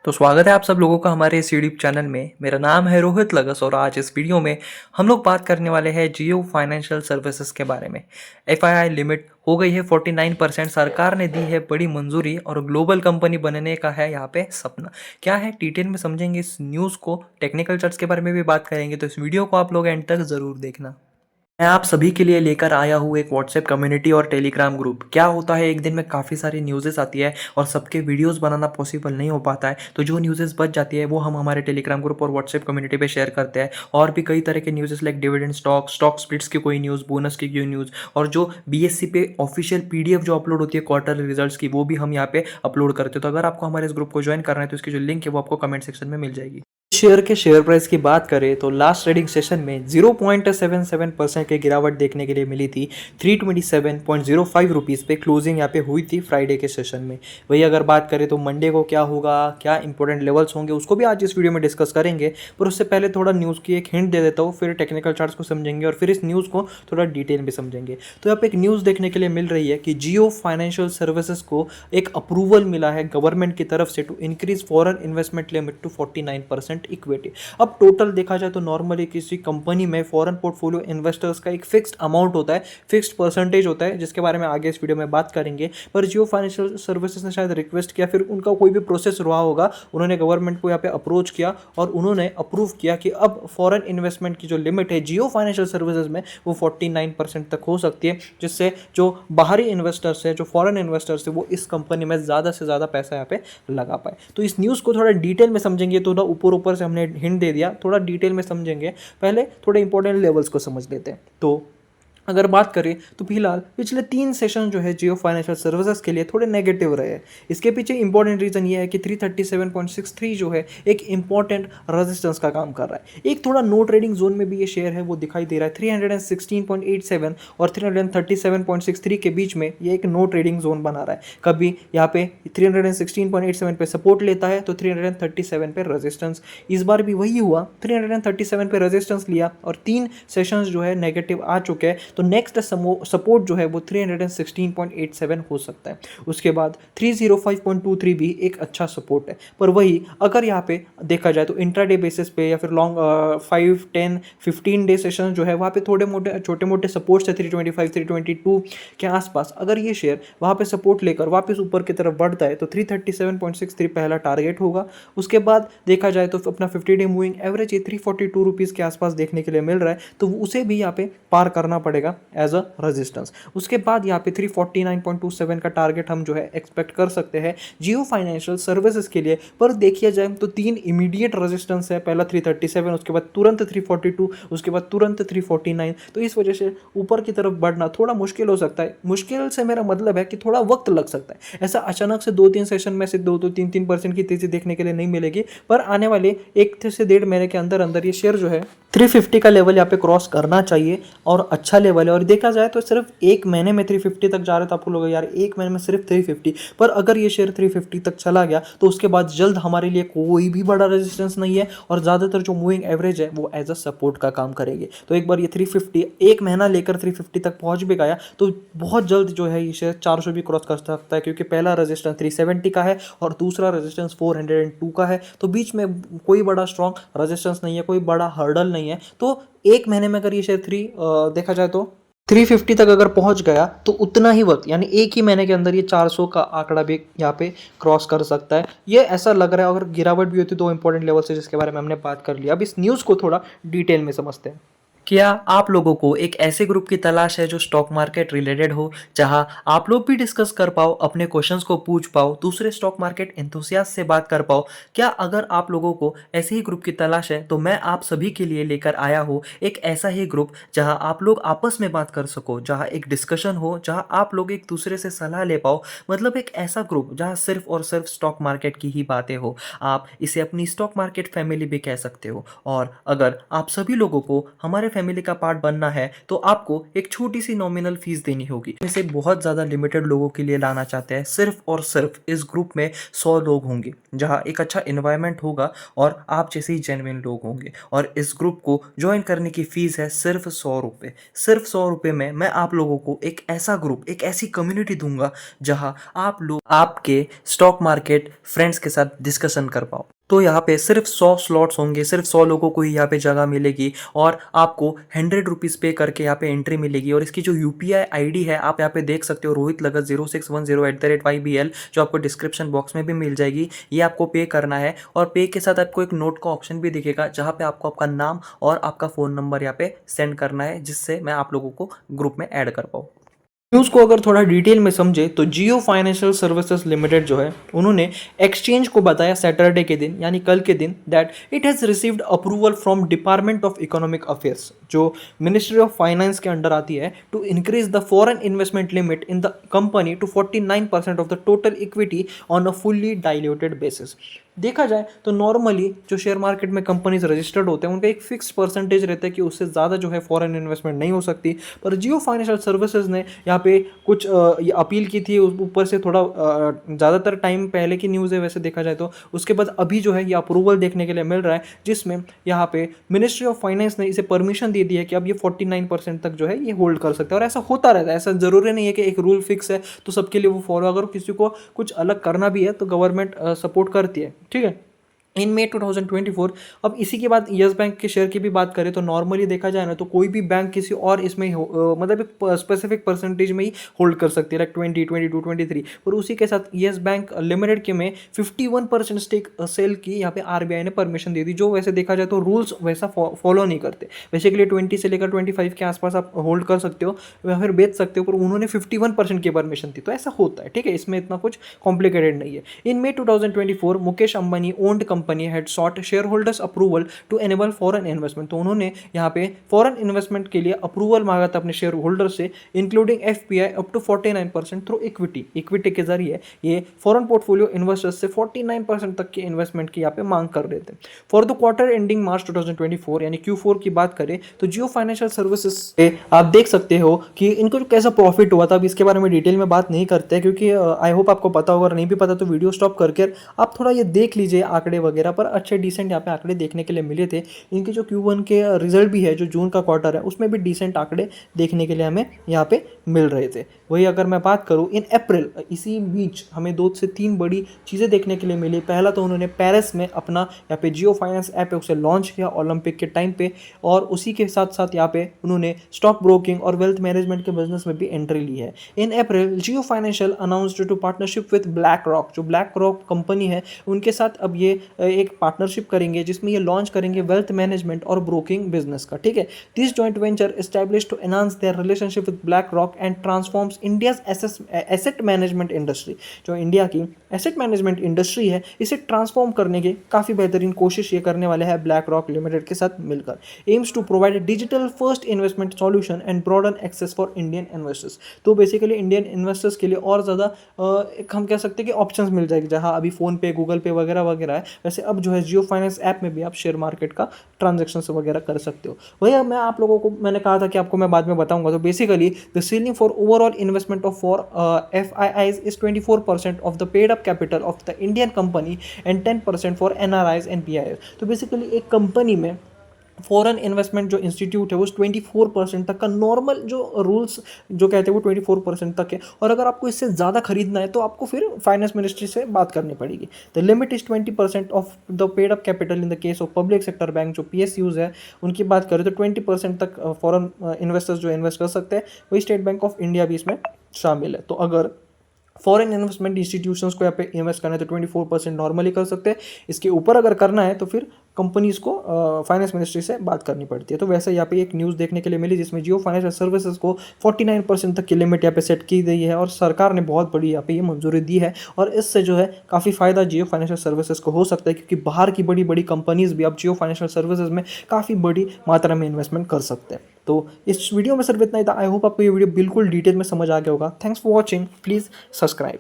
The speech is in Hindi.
तो स्वागत है आप सब लोगों का हमारे इस यूट्यूब चैनल में। मेरा नाम है रोहित लगस और आज इस वीडियो में हम लोग बात करने वाले हैं जियो फाइनेंशियल सर्विसेज के बारे में। एफआईआई लिमिट हो गई है 49%। सरकार ने दी है बड़ी मंजूरी और ग्लोबल कंपनी बनने का है यहाँ पे सपना। क्या है डिटेल में समझेंगे इस न्यूज़ को, टेक्निकल चार्ट्स के बारे में भी बात करेंगे, तो इस वीडियो को आप लोग एंड तक ज़रूर देखना। मैं आप सभी के लिए लेकर आया हूँ एक व्हाट्सएप कम्युनिटी और टेलीग्राम ग्रुप। क्या होता है, एक दिन में काफ़ी सारी न्यूज़ेस आती है और सबके वीडियोस बनाना पॉसिबल नहीं हो पाता है, तो जो न्यूज़ेस बच जाती है वो हम हमारे टेलीग्राम ग्रुप और व्हाट्सएप कम्युनिटी पे शेयर करते हैं। और भी कई तरह के न्यूज़ेस लाइक डिविडेंड स्टॉक स्प्लिट्स की कोई न्यूज़, बोनस की कोई न्यूज़, और जो बीएससी पे ऑफिशियल पीडीएफ जो अपलोड होती है क्वार्टरली रिजल्ट्स की, वो भी हम यहाँ पे अपलोड करते हैं। तो अगर आपको हमारे इस ग्रुप को ज्वाइन करना है तो इसकी जो लिंक है वो आपको कमेंट सेक्शन में मिल जाएगी। शेयर के शेयर प्राइस की बात करें तो लास्ट ट्रेडिंग सेशन में 0.77% की गिरावट देखने के लिए मिली थी। 327.05 रुपीज़ पे क्लोजिंग यहाँ पे हुई थी फ्राइडे के सेशन में। वही अगर बात करें तो मंडे को क्या होगा, क्या इंपॉर्टेंट लेवल्स होंगे, उसको भी आज इस वीडियो में डिस्कस करेंगे। पर उससे पहले थोड़ा न्यूज़ की एक हिंट दे देता हूँ, फिर टेक्निकल चार्ट्स को समझेंगे और फिर इस न्यूज़ को थोड़ा डिटेल में समझेंगे। तो यहाँ पे एक न्यूज़ देखने के लिए मिल रही है कि जियो फाइनेंशियल सर्विसेज को एक अप्रूवल मिला है गवर्नमेंट की तरफ से to increase foreign investment limit to 49% equity. अब टोटल देखा जाए तो नॉर्मली किसी कंपनी में फॉरेन पोर्टफोलियो इन्वेस्टर्स का एक फिक्स्ड अमाउंट होता है, फिक्स्ड परसेंटेज होता है, जिसके बारे में आगे इस वीडियो में बात करेंगे। पर जियो फाइनेंशियल सर्विसेज ने शायद रिक्वेस्ट किया, फिर उनका कोई भी प्रोसेस रहा होगा, उन्होंने गवर्नमेंट को यहाँ पे अप्रोच किया और उन्होंने अप्रूव किया कि अब फॉरेन इन्वेस्टमेंट की जो लिमिट है जियो फाइनेंशियल सर्विसेज में वो 49% तक हो सकती है, जिससे जो बाहरी इन्वेस्टर्स है, जो फॉरेन इन्वेस्टर्स है, वो इस कंपनी में ज़्यादा से ज़्यादा पैसा यहाँ पे लगा पाए। तो इस न्यूज़ को थोड़ा डिटेल में समझेंगे, थोड़ा ऊपर ऊपर से हमने हिंट दे दिया, थोड़ा डिटेल में समझेंगे। पहले थोड़े इंपॉर्टेंट लेवल्स को समझ लेते हैं। तो अगर बात करें तो फिलहाल पिछले 3 सेशन जो है जियो फाइनेंशियल सर्विसेज के लिए थोड़े नेगेटिव रहे हैं। इसके पीछे इंपॉर्टेंट रीज़न ये है कि 337.63 जो है एक इंपॉर्टेंट रेजिस्टेंस का काम कर रहा है। एक थोड़ा नो ट्रेडिंग जोन में भी ये शेयर है वो दिखाई दे रहा है। 316.87 और 337.63 के बीच में ये एक नो ट्रेडिंग जोन बना रहा है। कभी यहाँ पे 316.87 पे सपोर्ट लेता है तो 337 पे रेजिस्टेंस। इस बार भी वही हुआ, 337 पे रेजिस्टेंस लिया और 3 सेशंस जो है नेगेटिव आ चुके हैं। तो नेक्स्ट सपोर्ट जो है वो 316.87 हो सकता है। उसके बाद 305.23 भी एक अच्छा सपोर्ट है। पर वही अगर यहाँ पे देखा जाए तो इंट्राडे बेसिस पे या फिर लॉन्ग 5, 10, 15 डे सेशन जो है वहाँ पे थोड़े मोटे छोटे मोटे सपोर्ट्स है 325, 322 के आसपास। अगर ये शेयर वहाँ पे सपोर्ट लेकर वापस ऊपर की तरफ बढ़ता है तो 337.63 पहला टारगेट होगा। उसके बाद देखा जाए तो अपना 50 डे मूविंग एवरेज 342 रुपीज़ के आसपास देखने के लिए मिल रहा है, तो उसे भी यहाँ पे पार करना पड़ेगा एज अ रेजिस्टेंस। उसके बाद यहाँ पे 349.27 का टारगेट हम जो है एक्सपेक्ट कर सकते हैं जियो फाइनेंशियल सर्विसेज के लिए। पर देखिए जाए तो 3 इमीडिएट रेजिस्टेंस है, पहला 337, उसके बाद तुरंत 342, उसके बाद तुरंत 349। तो इस वजह से ऊपर की तरफ बढ़ना थोड़ा मुश्किल हो सकता है। मुश्किल से मेरा मतलब है कि थोड़ा वक्त लग सकता है। ऐसा अचानक से 2-3 सेशन में से 2-3% की तेजी देखने के लिए नहीं मिलेगी, पर आने वाले 1 से 1.5 महीने के अंदर अंदर ये शेयर जो है 350 का लेवल यहाँ पे क्रॉस करना चाहिए और अच्छा लेवल है। और देखा जाए तो सिर्फ 1 महीने में 350 तक जा रहे, तो आपको लोग यार 1 महीने में सिर्फ 350, पर अगर ये शेयर 350 तक चला गया तो उसके बाद जल्द हमारे लिए कोई भी बड़ा रेजिस्टेंस नहीं है और ज़्यादातर जो मूविंग एवरेज है वो एज अ सपोर्ट का काम करेगी। तो एक बार ये 350 1 महीना लेकर 350 तक पहुंच भी गया तो बहुत जल्द जो है ये शेयर 400 भी क्रॉस कर सकता है, क्योंकि पहला रेजिस्टेंस 370 का है और दूसरा रेजिस्टेंस 402 का है। तो बीच में कोई बड़ा स्ट्रॉन्ग रेजिस्टेंस नहीं है, कोई बड़ा हर्डल नहीं है। तो 1 महीने में अगर ये शेयर देखा जाए तो 350 तक अगर पहुंच गया तो उतना ही वक्त यानी 1 ही महीने के अंदर ये 400 का आंकड़ा भी यहाँ पे क्रॉस कर सकता है, ये ऐसा लग रहा है। अगर गिरावट भी होती है तो इंपॉर्टेंट लेवल से जिसके बारे में हमने बात कर लिया। अब इस न्यूज़ को थोड़ा डिटेल में समझते हैं। क्या आप लोगों को एक ऐसे ग्रुप की तलाश है जो स्टॉक मार्केट रिलेटेड हो, जहां आप लोग भी डिस्कस कर पाओ, अपने क्वेश्चंस को पूछ पाओ, दूसरे स्टॉक मार्केट एंथुसियास्ट से बात कर पाओ? क्या अगर आप लोगों को ऐसे ही ग्रुप की तलाश है तो मैं आप सभी के लिए लेकर आया हूँ एक ऐसा ही ग्रुप जहां आप लोग आपस में बात कर सको, जहां एक डिस्कशन हो, जहां आप लोग एक दूसरे से सलाह ले पाओ। मतलब एक ऐसा ग्रुप जहां सिर्फ और सिर्फ स्टॉक मार्केट की ही बातें हो। आप इसे अपनी स्टॉक मार्केट फैमिली भी कह सकते हो। और अगर आप सभी लोगों को हमारे फैमिली का पार्ट बनना है तो आपको एक छोटी सी नॉमिनल फीस देनी होगी। इसे बहुत ज़्यादा लिमिटेड लोगों के लिए लाना चाहते हैं। सिर्फ और सिर्फ इस ग्रुप में 100 लोग होंगे, जहां एक अच्छा इन्वायरमेंट होगा और आप जैसे ही जेन्युइन लोग होंगे। और इस ग्रुप को ज्वाइन करने की फीस है सिर्फ 100 रुपये। सिर्फ 100 रुपये में मैं आप लोगों को एक ऐसा ग्रुप, एक ऐसी कम्युनिटी दूंगा जहां आप लोग आपके स्टॉक मार्केट फ्रेंड्स के साथ डिस्कशन कर पाओ। तो यहाँ पे सिर्फ 100 स्लॉट्स होंगे, सिर्फ 100 लोगों को ही यहाँ पे जगह मिलेगी और आपको 100 रुपीज़ पे करके यहाँ पे एंट्री मिलेगी। और इसकी जो UPI ID है आप यहाँ पे देख सकते हो, रोहित लगत 0610@YBL, जो आपको डिस्क्रिप्शन बॉक्स में भी मिल जाएगी। ये आपको पे करना है और पे के साथ आपको एक नोट का ऑप्शन भी दिखेगा जहाँ पे आपको आपका नाम और आपका फ़ोन नंबर यहाँ पे सेंड करना है, जिससे मैं आप लोगों को ग्रुप में ऐड कर पाऊँ। न्यूज़ को अगर थोड़ा डिटेल में समझे तो जियो फाइनेंशियल सर्विसेज लिमिटेड जो है, उन्होंने एक्सचेंज को बताया सैटरडे के दिन, यानी कल के दिन, that it has received approval from department of economic affairs, जो मिनिस्ट्री ऑफ फाइनेंस के अंडर आती है, to increase the foreign investment limit in the company to 49% of the total equity on a fully diluted basis. देखा जाए तो नॉर्मली जो शेयर मार्केट में कंपनीज रजिस्टर्ड होते हैं उनका एक फिक्स परसेंटेज रहता है कि उससे ज़्यादा जो है फॉरेन इन्वेस्टमेंट नहीं हो सकती। पर जियो फाइनेंशियल सर्विसेज ने यहाँ पे कुछ ये अपील की थी, ऊपर से थोड़ा ज़्यादातर टाइम पहले की न्यूज़ है वैसे देखा जाए तो। उसके बाद अभी जो है ये अप्रूवल देखने के लिए मिल रहा है, जिसमें यहाँ पे मिनिस्ट्री ऑफ फाइनेंस ने इसे परमिशन दे दी है कि अब ये 49% तक जो है ये होल्ड कर सकते हैं। और ऐसा होता रहता है, ऐसा ज़रूरी नहीं है कि एक रूल फिक्स है तो सबके लिए वो फॉलो। अगर किसी को कुछ अलग करना भी है तो गवर्नमेंट सपोर्ट करती है, ठीक है। इन मई 2024, अब इसी के बाद यस बैंक के शेयर की भी बात करें तो नॉर्मली देखा जाए ना तो कोई भी बैंक किसी और इसमें मतलब एक स्पेसिफिक परसेंटेज में ही होल्ड कर सकती है, लाइक 20, 22, 23। और उसी के साथ यस बैंक लिमिटेड के में 51% स्टेक सेल की यहाँ पे RBI ने परमिशन दे दी, जो वैसे देखा जाए तो रूल्स वैसा फॉलो नहीं करते। बेसिकली 20 से लेकर 25 के आसपास आप होल्ड कर सकते हो या फिर बेच सकते हो, पर उन्होंने 51% की परमिशन दी, तो ऐसा होता है, ठीक है। इसमें इतना कुछ कॉम्प्लिकेटेड नहीं है। In May 2024 Mukesh Ambani owned company had sought share holders approval to enable foreign investment. तो उन्होंने यहाँ पे फॉरेन इन्वेस्टमेंट के लिए अप्रूवल मांगा था अपने शेयर होल्डर से, including FPI up to 49% through equity के जरिए ये फॉरेन पोर्टफोलियो इन्वेस्टर्स से 49% तक के इन्वेस्टमेंट की यहाँ पे मांग कर रहे थे। फॉर द क्वार्टर एंडिंग मार्च 2024 यानी Q4 की बात करें तो जियो फाइनेंशियल सर्विसेज से आप देख सकते हो कि इनको कैसा प्रॉफिट हुआ था। अब इसके बारे में डिटेल में बात नहीं करते क्योंकि आई होप आपको पता होगा, नहीं भी पता तो वीडियो स्टॉप करके आप थोड़ा ये देख लीजिए आंकड़े वगैरह, पर अच्छे डिसेंट यहाँ पे आंकड़े देखने के लिए मिले थे। इनके जो Q1 के रिजल्ट भी है, जो जून का क्वार्टर है, उसमें भी डिसेंट आंकड़े देखने के लिए हमें यहाँ पे मिल रहे थे। वही अगर मैं बात करूँ इन अप्रैल, इसी बीच हमें 2 से 3 बड़ी चीज़ें देखने के लिए मिली। पहला तो उन्होंने पेरिस में अपना यहाँ पे जियो फाइनेंस ऐप है उसे लॉन्च किया ओलंपिक के टाइम पे, और उसी के साथ साथ यहाँ पे उन्होंने स्टॉक ब्रोकिंग और वेल्थ मैनेजमेंट के बिजनेस में भी एंट्री ली है। In April Jio financial announced to partnership with black rock, जो ब्लैक रॉक कंपनी है उनके साथ अब ये एक पार्टनरशिप करेंगे जिसमें ये लॉन्च करेंगे वेल्थ मैनेजमेंट और ब्रोकिंग बिजनेस का, ठीक है। This joint venture established to enhance their relationship with black Rock and transforms India's asset management industry. जो इंडिया की एसेट मैनेजमेंट इंडस्ट्री है इसे ट्रांसफॉर्म करने के काफ़ी बेहतरीन कोशिश ये करने वाले हैं ब्लैक रॉक लिमिटेड के साथ मिलकर। Aims to provide digital first investment solution and broaden access for Indian investors. तो बेसिकली इंडियन इन्वेस्टर्स के लिए और ज़्यादा हम कह सकते हैं कि ऑप्शंस मिल जाएगी, जहाँ अभी फ़ोन पे, गूगल पे वगैरह वगैरह है, वैसे अब जो है जियो फाइनेंस ऐप में भी आप शेयर मार्केट का ट्रांजैक्शन वगैरह कर सकते हो। वही मैं आप लोगों को मैंने कहा था कि आपको मैं बाद में बताऊंगा। तो basically the ceiling for overall investment of for FIIs is 24% of the paid up capital of the Indian company and 10% for NRIs and PIs। तो बेसिकली एक कंपनी में फॉरेन इन्वेस्टमेंट जो इंस्टीट्यूट है वो 24% तक का नॉर्मल जो रूल्स जो कहते हैं वो 24% तक है, और अगर आपको इससे ज़्यादा खरीदना है तो आपको फिर फाइनेंस मिनिस्ट्री से बात करनी पड़ेगी। The limit is 20% of the paid up capital in the case of public sector bank, जो PSUs है उनकी बात करें तो 20% तक फॉरेन इन्वेस्टर्स जो इन्वेस्ट कर सकते हैं। वही स्टेट बैंक ऑफ इंडिया भी इसमें शामिल है। तो अगर फॉरेन इन्वेस्टमेंट इंस्टीट्यूशंस को यहाँ पे इन्वेस्ट करना है तो 24% नॉर्मली कर सकते हैं। इसके ऊपर अगर करना है तो फिर कंपनीज़ को फाइनेंस मिनिस्ट्री से बात करनी पड़ती है। तो वैसे यहाँ पे एक न्यूज़ देखने के लिए मिली जिसमें जियो फाइनेंशियल सर्विसेज को 49% तक की लिमिट यहाँ पे सेट की गई है, और सरकार ने बहुत बड़ी यहाँ पे ये मंजूरी दी है, और इससे जो है काफ़ी फ़ायदा जियो फाइनेंशियल सर्विसेज को हो सकता है, क्योंकि बाहर की बड़ी बड़ी कंपनीज़ भी अब जियो फाइनेंशियल सर्विसेज में काफ़ी बड़ी मात्रा में इन्वेस्टमेंट कर सकते हैं। तो इस वीडियो में सिर्फ इतना ही था। आई होप आपको ये वीडियो बिल्कुल डिटेल में समझ आ गया होगा। Thanks for watching, please subscribe.